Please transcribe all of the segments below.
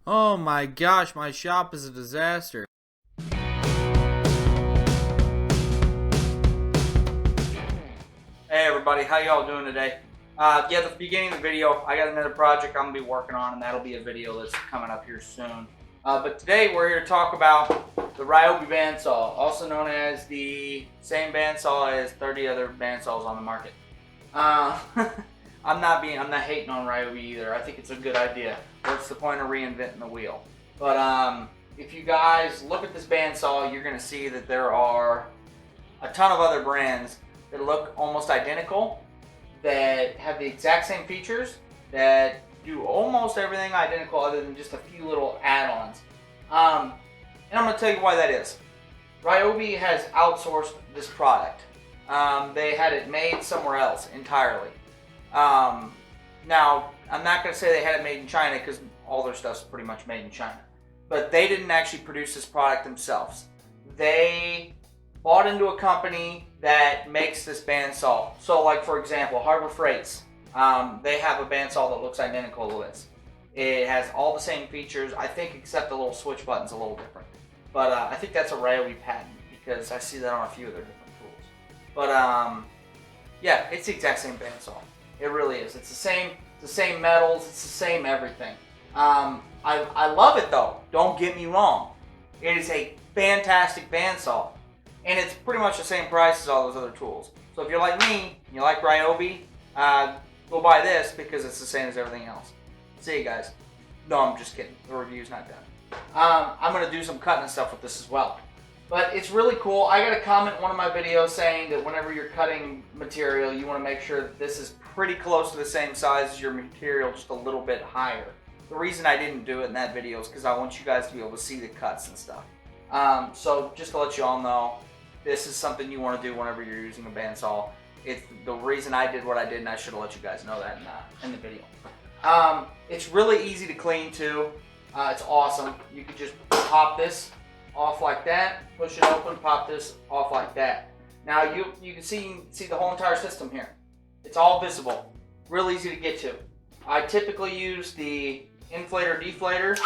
Oh my gosh, my shop is a disaster. Hey everybody, how y'all doing today? At the beginning of the video, I got another project I'm going to be working on, and that'll be a video that's coming up here soon. But today we're here to talk about the Ryobi Bandsaw, also known as the same bandsaw as 30 other bandsaws on the market. I'm not hating on Ryobi either. I think it's a good idea. What's the point of reinventing the wheel? But if you guys look at this bandsaw, you're going to see that there are a ton of other brands that look almost identical, that have the exact same features, that do almost everything identical other than just a few little add-ons. And I'm going to tell you why that is. Ryobi has outsourced this product. They had it made somewhere else entirely. Now, I'm not going to say they had it made in China because all their stuff's pretty much made in China. But they didn't actually produce this product themselves. They bought into a company that makes this bandsaw. So like for example, Harbor Freights, they have a bandsaw that looks identical to this. It has all the same features, I think, except the little switch button's a little different. But I think that's a Ryobi patent because I see that on a few of their different tools. But yeah, it's the exact same bandsaw. It really is. It's the same metals, it's the same everything. I love it though, don't get me wrong. It is a fantastic bandsaw. And it's pretty much the same price as all those other tools. So if you're like me, and you like Ryobi, go buy this because it's the same as everything else. See you guys. No, I'm just kidding. The review's not done. I'm going to do some cutting and stuff with this as well. But it's really cool. I got a comment in one of my videos saying that whenever you're cutting material, you want to make sure that this is pretty close to the same size as your material, just a little bit higher. The reason I didn't do it in that video is because I want you guys to be able to see the cuts and stuff. So just to let you all know, this is something you want to do whenever you're using a bandsaw. It's the reason I did what I did, and I should have let you guys know that in the video. It's really easy to clean too. It's awesome. You could just pop this off like that, push it open, pop this off like that. Now you can see the whole entire system here. It's all visible. Real easy to get to. I typically use the inflator deflator,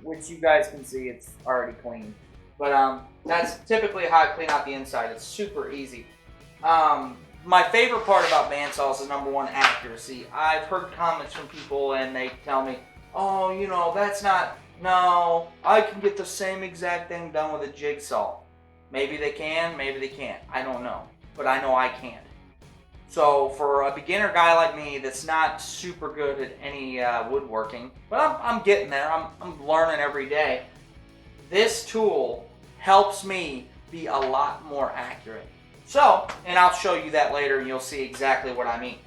which you guys can see it's already clean. But that's typically how I clean out the inside. It's super easy. My favorite part about bandsaws is number one, accuracy. I've heard comments from people and they tell me, oh, you know, no, I can get the same exact thing done with a jigsaw. Maybe they can, maybe they can't. I don't know, but I know I can't. So for a beginner guy like me that's not super good at any woodworking, but I'm getting there, I'm learning every day, this tool helps me be a lot more accurate. So, and I'll show you that later and you'll see exactly what I mean.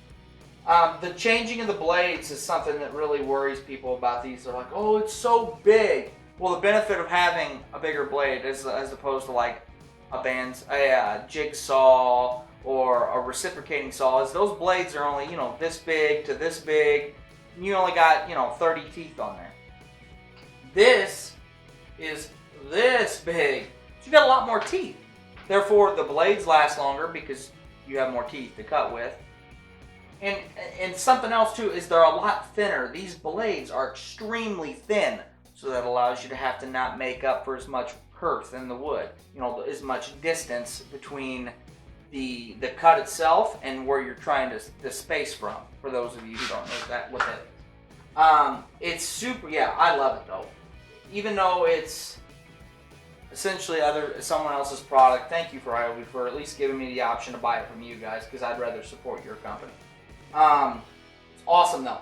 The changing of the blades is something that really worries people about these. They're like, oh, it's so big. Well, the benefit of having a bigger blade as opposed to like a jigsaw or a reciprocating saw is those blades are only, you know, this big to this big. And you only got, you know, 30 teeth on there. This is this big. So you got a lot more teeth. Therefore, the blades last longer because you have more teeth to cut with. And something else too is they're a lot thinner. These blades are extremely thin, so that allows you to have to not make up for as much girth in the wood. You know, as much distance between the cut itself and where you're trying to space from. For those of you who don't know what that is. It's super. Yeah, I love it though. Even though it's essentially someone else's product. Thank you for Ryobi for at least giving me the option to buy it from you guys, because I'd rather support your company. It's awesome though.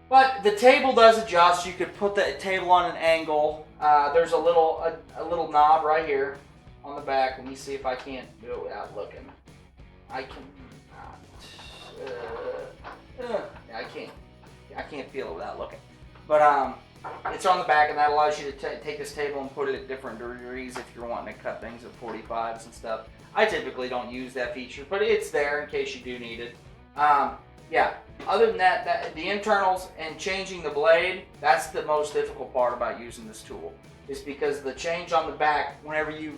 But the table does adjust. You could put the table on an angle. There's a little knob right here on the back. Let me see if I can't do it without looking. I can not. I can't feel it without looking. But it's on the back, and that allows you to take this table and put it at different degrees if you're wanting to cut things at 45s and stuff. I typically don't use that feature, but it's there in case you do need it. Yeah, other than that, the internals and changing the blade, that's the most difficult part about using this tool. Is because the change on the back, whenever you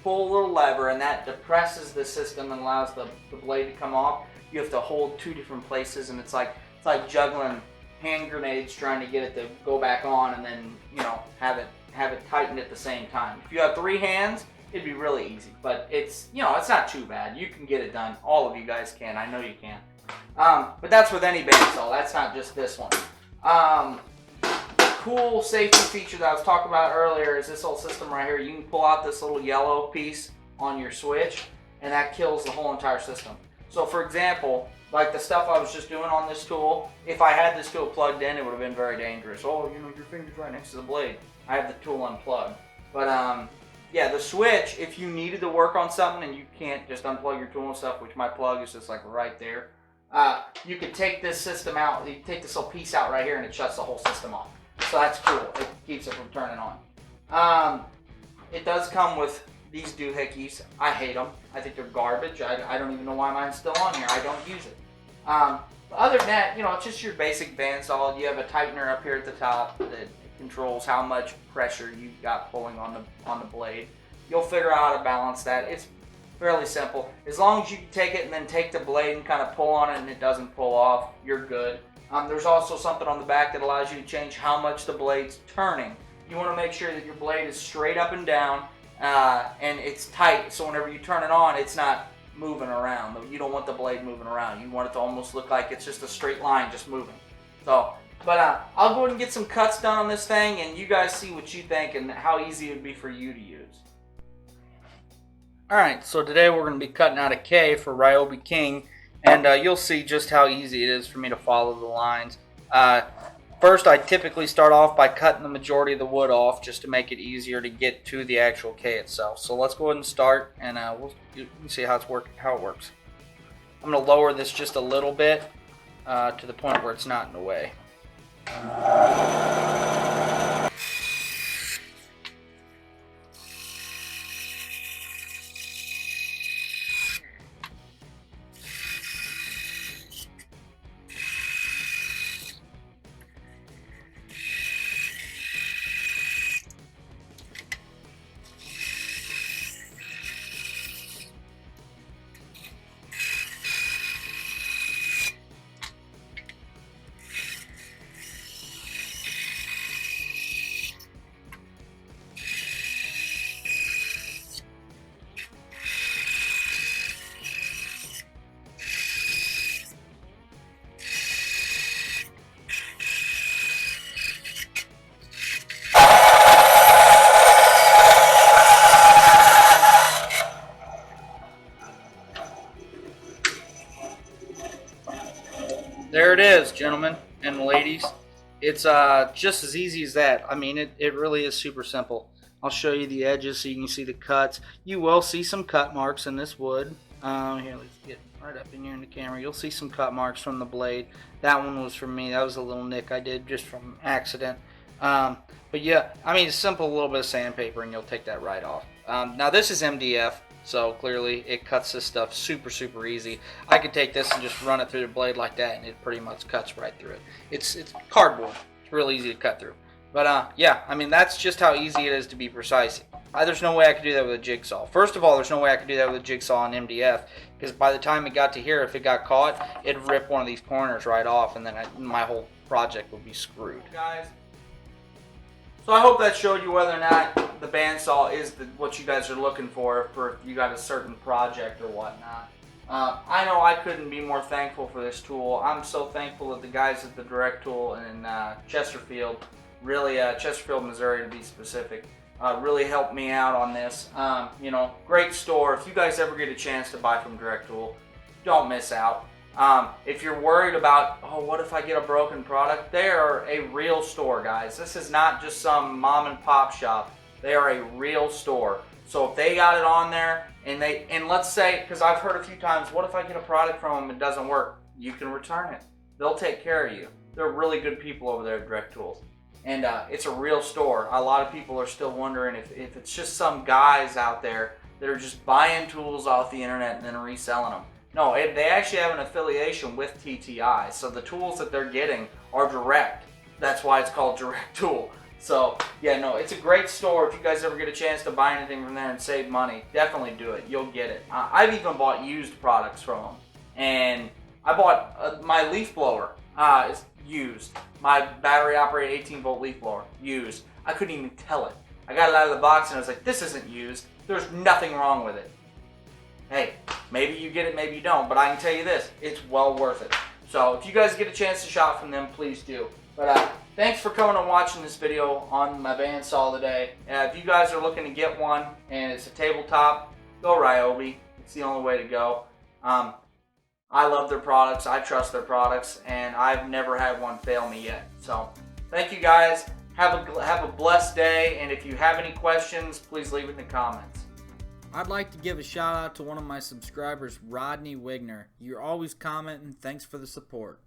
pull a little lever and that depresses the system and allows the blade to come off, you have to hold 2 different places, and it's like juggling hand grenades trying to get it to go back on and then, you know, have it tightened at the same time. If you have 3 hands, it'd be really easy, but it's, you know, it's not too bad. You can get it done. All of you guys can. I know you can. But that's with any bandsaw. That's not just this one. The cool safety feature that I was talking about earlier is this whole system right here. You can pull out this little yellow piece on your switch, and that kills the whole entire system. So for example, like the stuff I was just doing on this tool, if I had this tool plugged in, it would have been very dangerous. Oh, you know, your finger's right next to the blade. I have the tool unplugged. But yeah, the switch, if you needed to work on something and you can't just unplug your tool and stuff, which my plug is just like right there, you could take this system out, you take this little piece out right here and it shuts the whole system off. So that's cool. It keeps it from turning on. It does come with these doohickeys. I hate them. I think they're garbage. I don't even know why mine's still on here. I don't use it. But other than that, you know, it's just your basic bandsaw. You have a tightener up here at the top that controls how much pressure you've got pulling on the blade. You'll figure out how to balance that. It's fairly simple. As long as you can take it and then take the blade and kind of pull on it and it doesn't pull off, you're good. There's also something on the back that allows you to change how much the blade's turning. You want to make sure that your blade is straight up and down and it's tight, so whenever you turn it on, it's not moving around. You don't want the blade moving around. You want it to almost look like it's just a straight line just moving. So, but I'll go ahead and get some cuts done on this thing, and you guys see what you think and how easy it would be for you to use. Alright, so today we're going to be cutting out a K for Ryobi King, and you'll see just how easy it is for me to follow the lines. First, I typically start off by cutting the majority of the wood off just to make it easier to get to the actual K itself. So let's go ahead and start, and you can see how it works. I'm going to lower this just a little bit to the point where it's not in the way. There it is, gentlemen and ladies. It's just as easy as that. I mean, it really is super simple. I'll show you the edges so you can see the cuts. You will see some cut marks in this wood. Here, let's get right up in here in the camera. You'll see some cut marks from the blade. That one was from me. That was a little nick I did just from accident. But yeah, I mean, it's simple, a little bit of sandpaper, and you'll take that right off. Now this is MDF. So clearly it cuts this stuff super easy. I could take this and just run it through the blade like that and it pretty much cuts right through it. It's cardboard. It's real easy to cut through. But yeah, I mean, that's just how easy it is to be precise. There's no way I could do that with a jigsaw. First of all, there's no way I could do that with a jigsaw on MDF, because by the time it got to here, if it got caught, it'd rip one of these corners right off, and then my whole project would be screwed. Guys, so I hope that showed you whether or not the bandsaw is what you guys are looking for if you got a certain project or whatnot. I know I couldn't be more thankful for this tool. I'm so thankful that the guys at the Direct Tool in Chesterfield, really Chesterfield, Missouri to be specific, really helped me out on this. You know, great store. If you guys ever get a chance to buy from Direct Tool, don't miss out. If you're worried about, oh, what if I get a broken product? They are a real store, guys. This is not just some mom and pop shop. They are a real store. So if they got it on there, and let's say, because I've heard a few times, what if I get a product from them and it doesn't work? You can return it. They'll take care of you. They're really good people over there at Direct Tools. And it's a real store. A lot of people are still wondering if it's just some guys out there that are just buying tools off the internet and then reselling them. No, they actually have an affiliation with TTI, so the tools that they're getting are direct. That's why it's called Direct Tool. So, yeah, no, it's a great store. If you guys ever get a chance to buy anything from there and save money, definitely do it. You'll get it. I've even bought used products from them, and I bought my leaf blower is used. My battery operated 18 volt leaf blower used. I couldn't even tell it. I got it out of the box and I was like, this isn't used. There's nothing wrong with it. Hey, maybe you get it, maybe you don't, but I can tell you this, it's well worth it. So if you guys get a chance to shop from them, please do. But thanks for coming and watching this video on my bandsaw today. If you guys are looking to get one and it's a tabletop, go Ryobi. It's the only way to go. I love their products, I trust their products, and I've never had one fail me yet. So thank you guys. Have a blessed day, and if you have any questions, please leave it in the comments. I'd like to give a shout out to one of my subscribers, Rodney Wigner. You're always commenting. Thanks for the support.